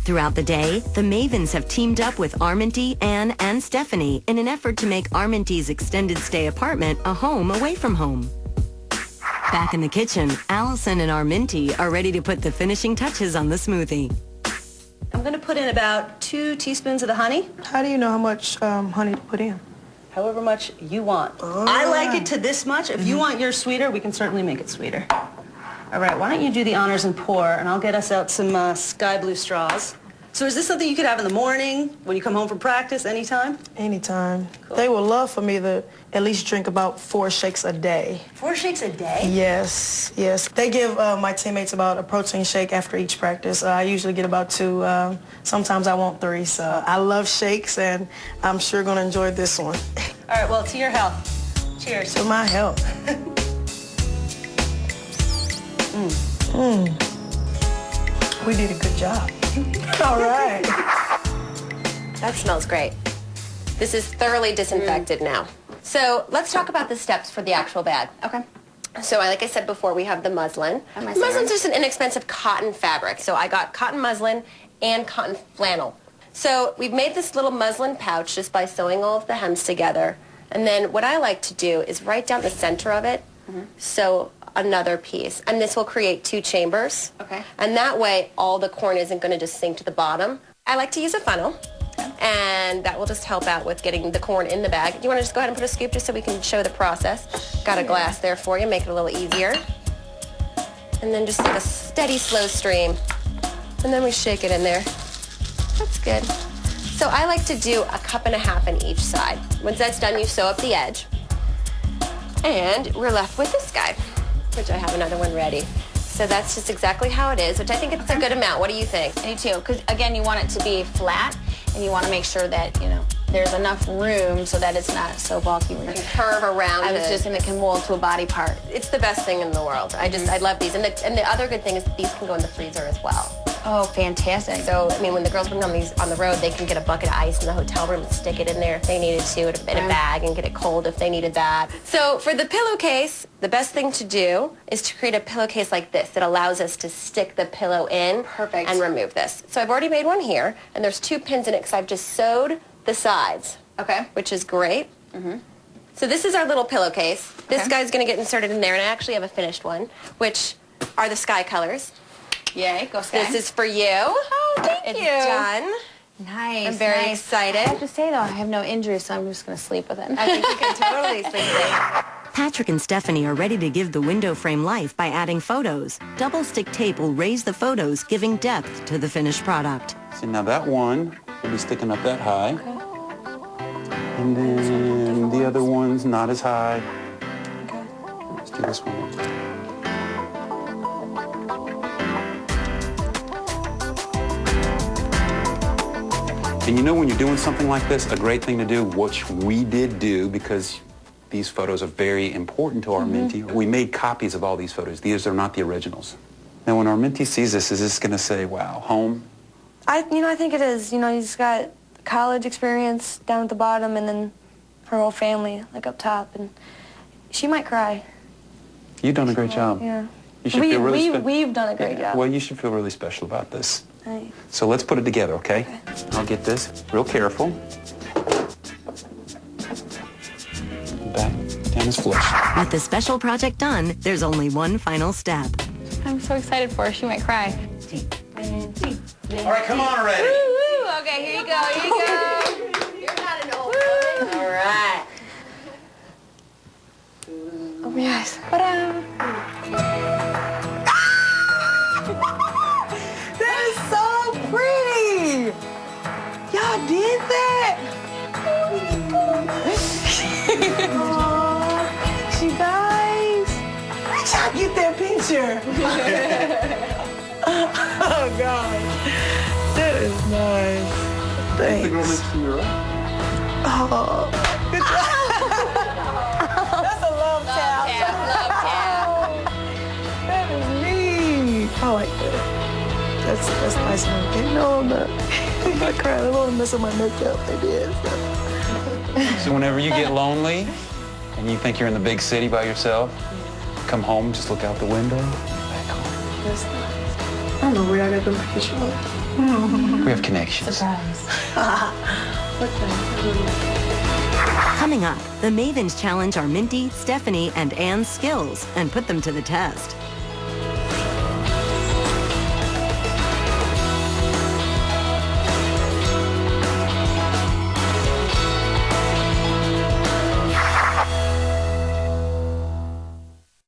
Throughout the day, the Mavens have teamed up with Armintie, Ann, and Stephanie in an effort to make Armintie's extended stay apartment a home away from home. Back in the kitchen, Allison and Armintie are ready to put the finishing touches on the smoothie. I'm going to put in about 2 teaspoons of the honey. How do you know how much honey to put in? However much you want. I like it to this much. If you want yours sweeter, we can certainly make it sweeter. All right, why don't you do the honors and pour, and I'll get us out some sky blue straws. So is this something you could have in the morning, when you come home from practice, anytime? Anytime. Cool. They would love for me to at least drink about 4 shakes a day. 4 shakes a day? Yes, yes. They give my teammates about a protein shake after each practice. I usually get about 2. Sometimes I want 3. So I love shakes, and I'm sure going to enjoy this one. All right, well, to your health. Cheers. To my health. We did a good job. All right. That smells great. This is thoroughly disinfected now. So let's talk about the steps for the actual bag. Okay. So like I said before, we have the muslin. Muslin's just an inexpensive cotton fabric. So I got cotton muslin and cotton flannel. So we've made this little muslin pouch just by sewing all of the hems together. And then what I like to do is right down the center of it, sew another piece. And this will create 2 chambers. Okay. And that way, all the corn isn't going to just sink to the bottom. I like to use a funnel. And that will just help out with getting the corn in the bag. Do you want to just go ahead and put a scoop just so we can show the process? Got a glass there for you, make it a little easier. And then just like a steady, slow stream. And then we shake it in there. That's good. So I like to do 1.5 cups on each side. Once that's done, you sew up the edge. And we're left with this guy, which I have another one ready. So that's just exactly how it is, which I think it's a good amount. What do you think? Me too, because again, you want it to be flat, and you want to make sure that, you know, there's enough room so that it's not so bulky. You can curve around I was just, and it can mold to a body part. It's the best thing in the world. I love these. And the other good thing is that these can go in the freezer as well. Oh, fantastic. So, I mean, when the girls bring on these on the road, they can get a bucket of ice in the hotel room and stick it in there if they needed to, in a bag, and get it cold if they needed that. So for the pillowcase, the best thing to do is to create a pillowcase like this that allows us to stick the pillow in and remove this. So I've already made one here, and there's 2 pins in it because I've just sewed the sides. Okay. Which is great. So this is our little pillowcase. This guy's going to get inserted in there, and I actually have a finished one, which are the sky colors. Yay, go Sky. This is for you. Oh, thank you. It's done. Nice. I'm very excited. I have to say, though, I have no injuries, so I'm just going to sleep with it. I think you can totally sleep with it. Patrick and Stephanie are ready to give the window frame life by adding photos. Double-stick tape will raise the photos, giving depth to the finished product. See, now that one will be sticking up that high. And then the other one's not as high. Let's do this one. And you know, when you're doing something like this, a great thing to do, which we did do because these photos are very important to Armintie, we made copies of all these photos. These are not the originals. Now, when Armintie sees this, is this going to say, wow, home? I think it is. You know, he's got college experience down at the bottom, and then her whole family, like, up top. And she might cry. You've done a great job. Yeah. You should feel really we've done a great job. Well, you should feel really special about this. Right. So let's put it together, okay? I'll get this real careful. Back down his flush. With the special project done, there's only one final step. I'm so excited for her. She might cry. All right, come on already. Woo-hoo. Okay, here you go. Here you go. You're not an old woman. All right. Oh, my eyes. Ta-da. That is so pretty! Y'all did that? Aww, you guys. Where'd y'all get that picture? Oh, gosh. That is nice. Thanks. The girl next to you, right? Oh, good job. That's a love tap. Love tap. That is neat. I like that. That's nice and okay. No, I'm not crying. I don't want to mess up my makeup. I did. So whenever you get lonely and you think you're in the big city by yourself, come home, just look out the window, back home. That's nice. I don't know where I got the package from. We have connections. Surprise. Coming up, the Mavens challenge Armintie, Stephanie, and Ann's skills and put them to the test.